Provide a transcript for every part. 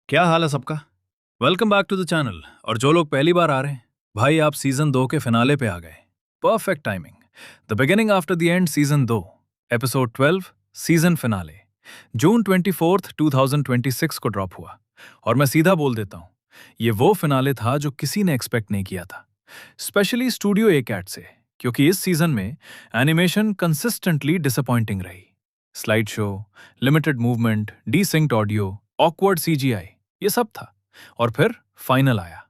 क्या हाल है सबका। Welcome back to the channel. और जो लोग पहली बार आ रहे हैं, भाई आप सीजन 2 के फिनाले पे आ गए। Perfect timing. The Beginning After the and season 2, episode 12, season finale. June 24, 2026 को ड्रॉप हुआ। और मैं सीधा बोल देता हूं, ये वो फिनाले था जो किसी ने एक्सपेक्ट नहीं किया था, स्पेशली स्टूडियो ए कैट से, क्योंकि इस सीजन में एनिमेशन कंसिस्टेंटली डिसअपॉइंटिंग रही। Slide show, limited movement, desynced audio, awkward CGI, ये सब था। और फिर फाइनल आया,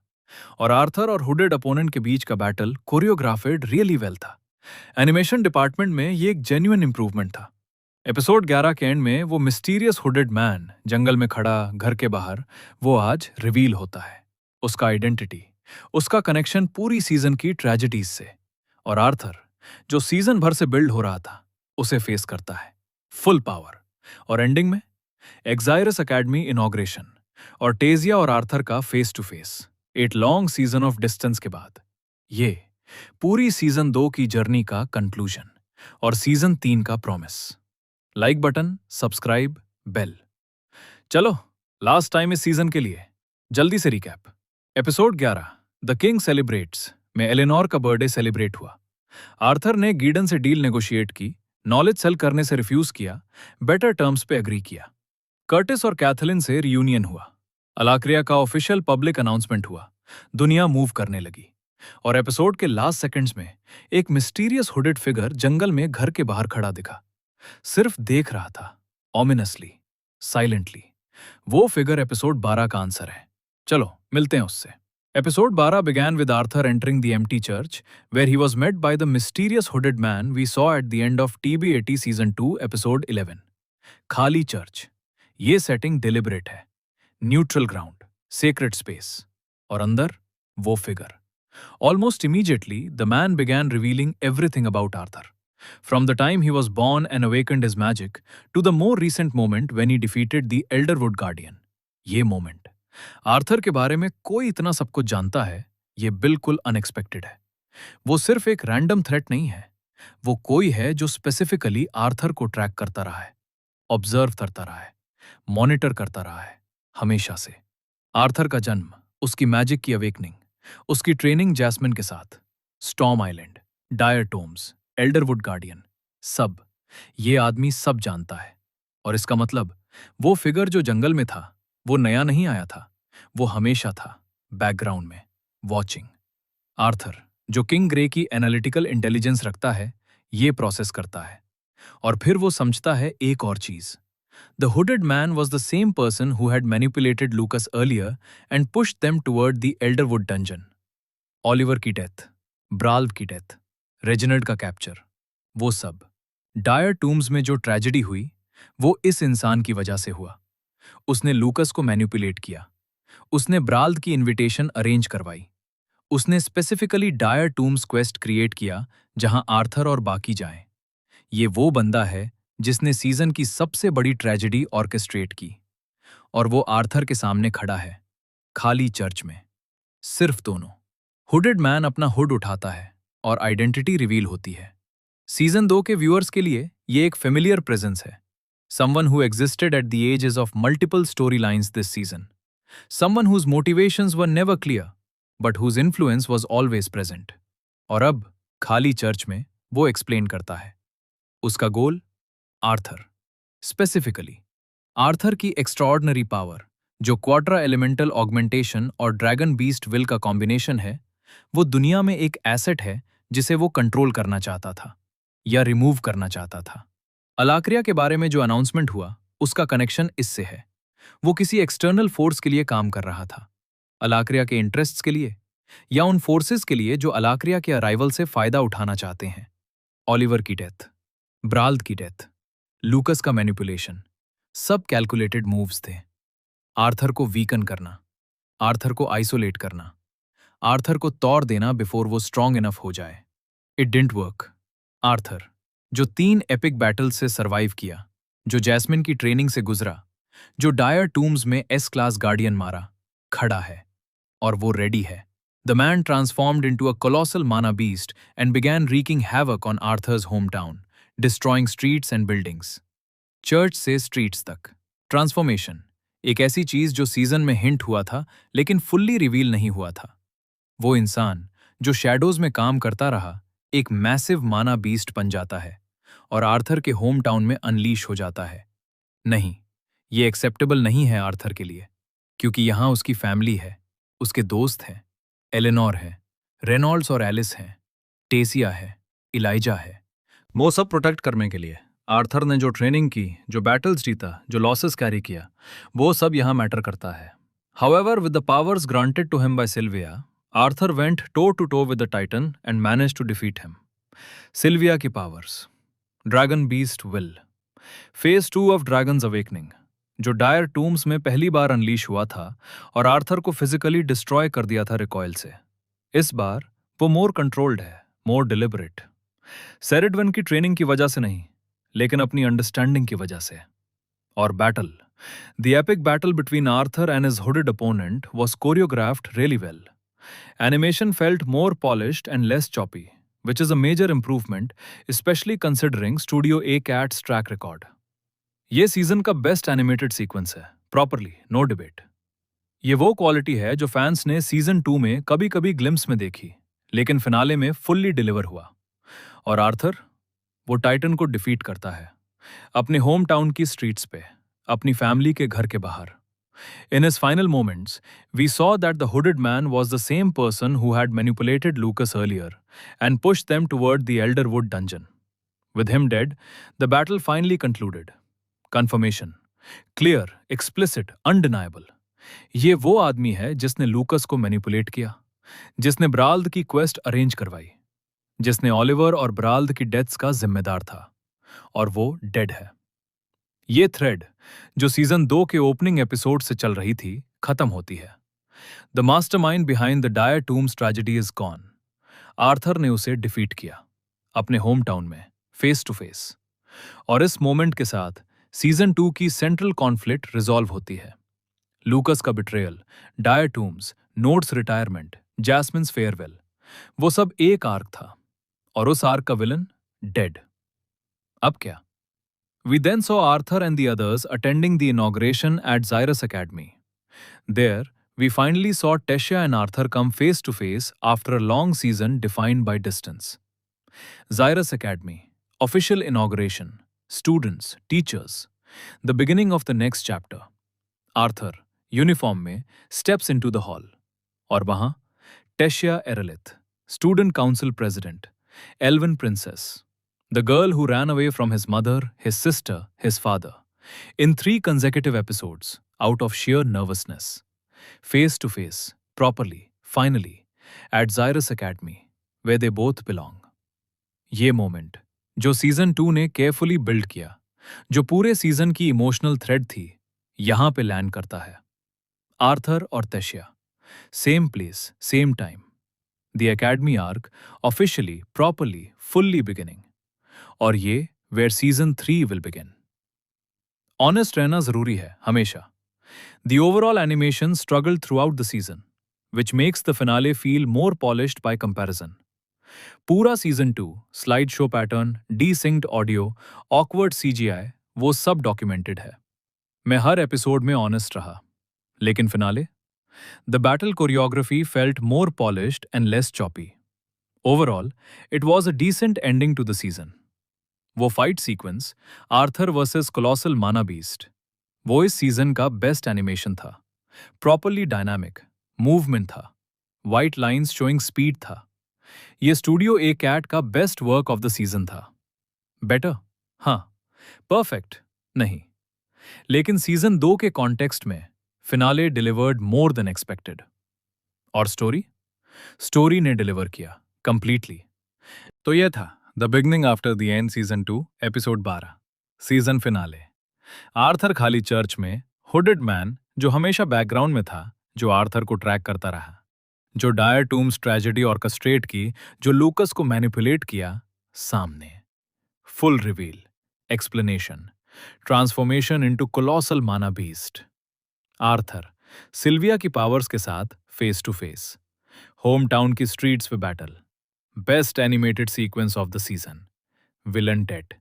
और आर्थर और हुडेड अपोनेंट के बीच का बैटल कोरियोग्राफेड रियली वेल था। एनिमेशन डिपार्टमेंट में ये एक जेन्युइन इंप्रूवमेंट था। एपिसोड 11 के एंड में वो मिस्टीरियस हुडेड मैन जंगल में खड़ा घर के बाहर, वो आज रिवील होता है। उसका आइडेंटिटी, उसका कनेक्शन पूरी सीजन की ट्रेजेडीज से। और आर्थर, जो सीजन भर से बिल्ड हो रहा था, उसे फेस करता है फुल पावर। और एंडिंग में एक्साइरस एकेडमी इनॉग्रेशन और टेजिया और आर्थर का face to face, 8 long season of distance के बाद। ये पूरी सीजन 2 की जर्नी का कंक्लूजन और सीजन 3 का promise. Like button, subscribe, bell. चलो, लास्ट टाइम इस सीजन के लिए जल्दी से recap. Episode 11, the king celebrates में एलेनोर का बर्थडे सेलिब्रेट हुआ। आर्थर ने गीडन से डील नेगोशिएट की, नॉलेज सेल करने से रिफ्यूज किया, बेटर टर्म्स पे एग्री किया। कर्टिस और कैथलिन से रियूनियन हुआ। अलाक्रिया का ऑफिशियल पब्लिक अनाउंसमेंट हुआ। दुनिया मूव करने लगी। और एपिसोड के लास्ट सेकंड्स में एक मिस्टीरियस हुडेड फिगर जंगल में घर के बाहर खड़ा दिखा। सिर्फ देख रहा था, ऑमिनसली, साइलेंटली। वो फिगर एपिसोड 12 का आंसर है। चलो मिलते हैं उससे। Episode 12 began with Arthur entering the empty church, where he was met by the mysterious hooded man we saw at the end of TB80 Season 2, Episode 11. खाली चर्च। ये setting deliberate है। Neutral ground, secret space, और अंदर वो figure. Almost immediately, the man began revealing everything about Arthur. From the time he was born and awakened his magic, to the more recent moment when he defeated the Elderwood Guardian. ये moment, Arthur के बारे में कोई इतना सब कुछ जानता है, ये बिल्कुल अनएक्सपेक्टेड है। वो सिर्फ एक रैंडम थ्रेट नहीं है, वो कोई है जो स्पेसिफिकली आर्थर को ट्रैक करता रहा है, ऑब्जर्व करता रहा है, मॉनिटर करता रहा है, हमेशा से। आर्थर का जन्म, उसकी मैजिक की अवेकनिंग, उसकी ट्रेनिंग जैस्मिन के साथ, Storm island, Dire Tombs, Elderwood Guardian, सब, ये आदमी सब जानता है। और इसका मतलब, वो फिगर जो जंगल में था, वो नया नहीं आया था, वो हमेशा था, बैकग्राउंड में, वॉचिंग। आर्थर, जो किंग ग्रे की एनालिटिकल इंटेलिजेंस रखता है, ये प्रोसेस करता है। और फिर वो समझता है एक और चीज। The hooded man was the same person who had manipulated Lucas earlier and pushed them toward the Elderwood dungeon. Oliver की डेथ, ब्राल्व की डेथ, रेजिनल्ड का कैप्चर, वो सब, डायर टूम्स में जो ट्रेजेडी हुई, वो इस इंसान की वजह से हुआ। उसने लूकस को मैनिपुलेट किया, उसने ब्राल्द की इनविटेशन अरेंज करवाई, उसने specifically dire tombs quest create किया जहां आर्थर और बाकी जाएं। ये वो बंदा है जिसने सीजन की सबसे बड़ी ट्रेजेडी ऑर्केस्ट्रेट की। और वो आर्थर के सामने खड़ा है, खाली चर्च में, सिर्फ दोनों। हुडेड मैन अपना हुड उठाता है और आइडेंटिटी रिवील होती है। सीजन 2 के व्यूअर्स के लिए ये एक फेमिलियर प्रेजेंस है। Someone who existed at the ages of multiple storylines this season. Someone whose motivations were never clear, but whose influence was always present. और अब खाली चर्च में वो एक्सप्लेन करता है उसका गोल। आर्थर, स्पेसिफिकली आर्थर की एक्स्ट्राऑर्डिनरी पावर, जो क्वाड्रा एलिमेंटल ऑगमेंटेशन और ड्रैगन बीस्ट विल का कॉम्बिनेशन है, वो दुनिया में एक एसेट है जिसे वो कंट्रोल करना चाहता था या रिमूव करना चाहता था। अलाक्रिया के बारे में जो अनाउंसमेंट हुआ, उसका कनेक्शन इससे है। वो किसी एक्सटर्नल फोर्स के लिए काम कर रहा था, अलाक्रिया के इंटरेस्ट्स के लिए, या उन फोर्सेस के लिए जो अलाक्रिया के अराइवल से फायदा उठाना चाहते हैं। ऑलिवर की डेथ, ब्राल्द की डेथ, लूकस का मैनिपुलेशन, सब कैलकुलेटेड मूव्स थे। आर्थर को वीकन करना, आर्थर को आइसोलेट करना, आर्थर को तौर देना बिफोर वो स्ट्रांग इनफ हो जाए। It didn't work. आर्थर, जो 3 एपिक बैटल्स से सरवाइव किया, जो जैस्मिन की ट्रेनिंग से गुजरा, जो डायर टूम्स में एस क्लास गार्डियन मारा, खड़ा है, और वो रेडी है। The man transformed into a colossal mana beast and began wreaking havoc on Arthur's home town, destroying streets and buildings. Church से स्ट्रीट्स तक ट्रांसफॉर्मेशन एक ऐसी चीज जो सीजन में हिंट हुआ था लेकिन फुल्ली रिवील नहीं हुआ था। वो इंसान जो शैडोज में काम करता रहा एक मैसिव माना बीस्ट बन जाता है और आर्थर के होम टाउन में अनलीश हो जाता है। नहीं, ये एक्सेप्टेबल नहीं है आर्थर के लिए, क्योंकि यहां उसकी फैमिली है, उसके दोस्त हैं, एलेनोर है, रेनॉल्ड्स और एलिस हैं, टेसिया है, इलाइजा है। वो सब प्रोटेक्ट करने के लिए आर्थर ने जो ट्रेनिंग की, जो बैटल्स जीता, जो लॉसेस कैरी किया, वो सब यहां मैटर करता है। However, with the powers granted to him by Sylvia, Arthur went toe to toe with the Titan and managed to defeat him. Sylvia की powers, Dragon Beast Will, Phase 2 of Dragon's Awakening, जो Dire Tombs में पहली बार unleash हुआ था और Arthur को physically destroy कर दिया था रिकॉयल से। इस बार वो मोर कंट्रोल्ड है, मोर डिलिबरेट। सेरिडवन की ट्रेनिंग की वजह से नहीं, लेकिन अपनी अंडरस्टैंडिंग की वजह से। और battle, the epic battle between Arthur and his hooded opponent was choreographed really well. Animation felt more polished and less choppy, which is a major improvement, especially considering Studio A-Cat's track record. ये season का best animated sequence है, properly, no debate. ये वो quality है जो fans ने season 2 में कभी कभी ग्लिम्स में देखी, लेकिन फिनाले में फुल्ली डिलीवर हुआ। और आर्थर, वो टाइटन को डिफीट करता है, अपने होम टाउन की स्ट्रीट्स पे, अपनी फैमिली के घर के बाहर। In his final moments, we saw that the hooded man was the same person who had manipulated Lucas earlier and pushed them toward the Elderwood dungeon. With him dead, the battle finally concluded. Confirmation. Clear, explicit, undeniable. ये वो आदमी है जिसने लूकस को manipulate किया, जिसने ब्राल्द की quest arrange करवाई, जिसने ऑलिवर और ब्राल्द की डेथ्स का जिम्मेदार था, और वो डेड है। ये थ्रेड, जो सीजन 2 के ओपनिंग एपिसोड से चल रही थी, खत्म होती है। The mastermind behind the dire tombs tragedy is gone. Arthur ने उसे डिफीट किया, अपने होम टाउन में, फेस टू फेस। और इस मोमेंट के साथ सीजन 2 की सेंट्रल कॉन्फ्लिक्ट रिजॉल्व होती है। लूकस का बिट्रेयल, डायर टूम्स, नोड्स रिटायरमेंट, जैस्मिन्स फेयरवेल, वो सब एक आर्क था, और उस आर्क का विलन डेड। अब क्या? We then saw Arthur and the others attending the inauguration at Xyrus Academy. There, we finally saw Tessia and Arthur come face to face after a long season defined by distance. Xyrus Academy, official inauguration, students, teachers, the beginning of the next chapter. Arthur, uniform में, steps into the hall. और वहाँ, Tessia Erelith, student council president, Elven princess, the girl who ran away from his mother, his sister, his father, in 3 consecutive episodes, out of sheer nervousness. Face to face, properly, finally, at Xyrus Academy, where they both belong. ये moment, जो season 2 ने carefully build किया, जो पूरे season की emotional thread थी, यहां पे लैंड करता है। आर्थर और Tessia, same place, same time. The academy arc, officially, properly, fully beginning. और ये where season 3 will begin. Honest रहना जरूरी है, हमेशा। The overall animation struggle throughout the season, which makes the finale feel more polished by comparison. पूरा season 2, slide show pattern, desynced audio, awkward CGI, वो सब documented है। मैं हर episode में ऑनेस्ट रहा, लेकिन finale, the battle choreography felt more polished and less choppy. Overall, it was a decent ending to the season. वो fight sequence, Arthur versus colossal mana beast, वो इस सीजन का बेस्ट एनिमेशन था। Properly dynamic, movement था, white lines showing speed था। ये studio A Cat का best work of the season था। बेटर? हाँ। परफेक्ट? नहीं। लेकिन सीजन 2 के कॉन्टेक्स्ट में finale delivered more than expected. और स्टोरी? स्टोरी ने डिलीवर किया कंप्लीटली। तो यह था the beginning after the and season 2 episode 12, season finale. Arthur खाली चर्च में, हुडेड मैन जो हमेशा बैकग्राउंड में था, जो आर्थर को ट्रैक करता रहा, जो डायर टूम्स ट्रेजेडी ऑर्केस्ट्रेट की, जो लूकस को मैनिपुलेट किया, सामने। Full reveal, explanation, transformation into colossal mana beast. Arthur, Sylvia की पावर्स के साथ face to face, home town की स्ट्रीट्स पे battle, best animated sequence of the season, villain dead,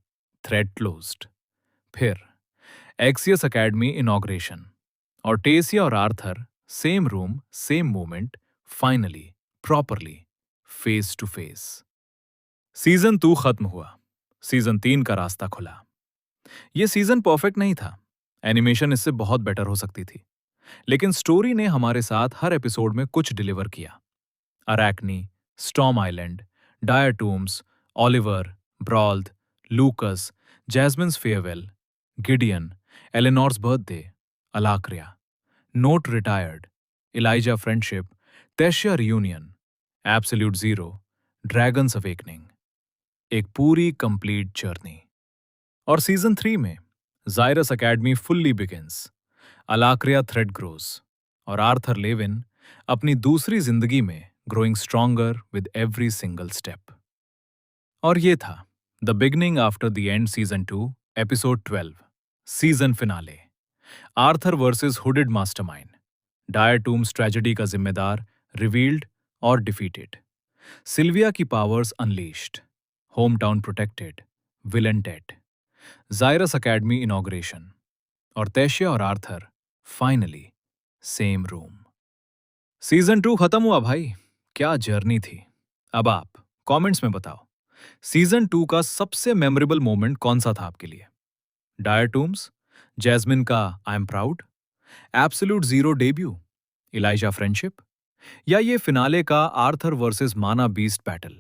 thread closed. फिर एक्सियस एकेडमी इनॉग्रेशन, और Tessia और Arthur same room same moment, finally properly face to face. Season 2 खत्म हुआ, season 3 का रास्ता खुला। ये सीजन परफेक्ट नहीं था, एनिमेशन इससे बहुत बेटर हो सकती थी, लेकिन स्टोरी ने हमारे साथ हर एपिसोड में कुछ डिलीवर किया। Arachne, storm island, dire tombs, Oliver, brawled, Lucas, Jasmine's farewell, Gideon, Eleanor's birthday, Alacrya, not retired, Elijah friendship, Tessia reunion, absolute zero, dragon's awakening, एक पूरी कंप्लीट जर्नी। और सीजन 3 में Xyrus academy fully begins, Alacrya thread grows और Arthur Leywin अपनी दूसरी जिंदगी में growing stronger with every single step. और ये था the beginning after the and season 2 episode 12 season finale, Arthur versus hooded mastermind, dire tombs tragedy का जिम्मेदार रिवील्ड और डिफीटेड, सिल्विया की powers unleashed, home town protected, villain dead, Xyrus academy inauguration और Tessia और Arthur finally same room. Season 2 खत्म हुआ भाई, क्या जर्नी थी। अब आप कमेंट्स में बताओ, सीजन 2 का सबसे मेमोरेबल मोमेंट कौन सा था आपके लिए? डायर टूम्स, जैस्मिन का I am proud, absolute zero debut, Elijah friendship, या ये फिनाले का आर्थर वर्सेस माना बीस्ट बैटल?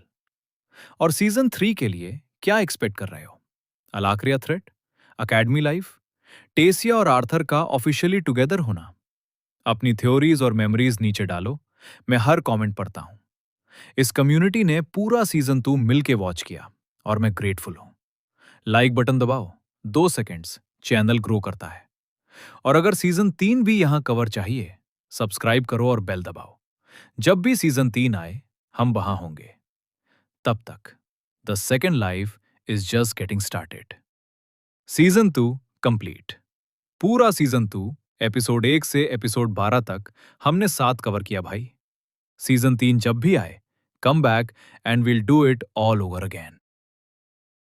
और सीजन 3 के लिए क्या एक्सपेक्ट कर रहे हो? अलाक्रिया थ्रेट, अकेडमी लाइफ, टेसिया और आर्थर का ऑफिशियली टुगेदर होना? अपनी थ्योरीज और मेमोरीज नीचे डालो, मैं हर कमेंट पढ़ता हूं। इस कम्युनिटी ने पूरा सीजन 2 मिलके वॉच किया और मैं ग्रेटफुल हूं। लाइक बटन दबाओ, 2 सेकंड्स, चैनल ग्रो करता है। और अगर सीजन 3 भी यहां कवर चाहिए, सब्सक्राइब करो और बेल दबाओ। जब भी सीजन 3 आए, हम वहां होंगे। तब तक the second life is just getting started. Season 2 complete. पूरा सीजन 2 एपिसोड 1 से एपिसोड 12 तक हमने साथ कवर किया भाई। सीजन 3 जब भी आए, come back and will do it all over again.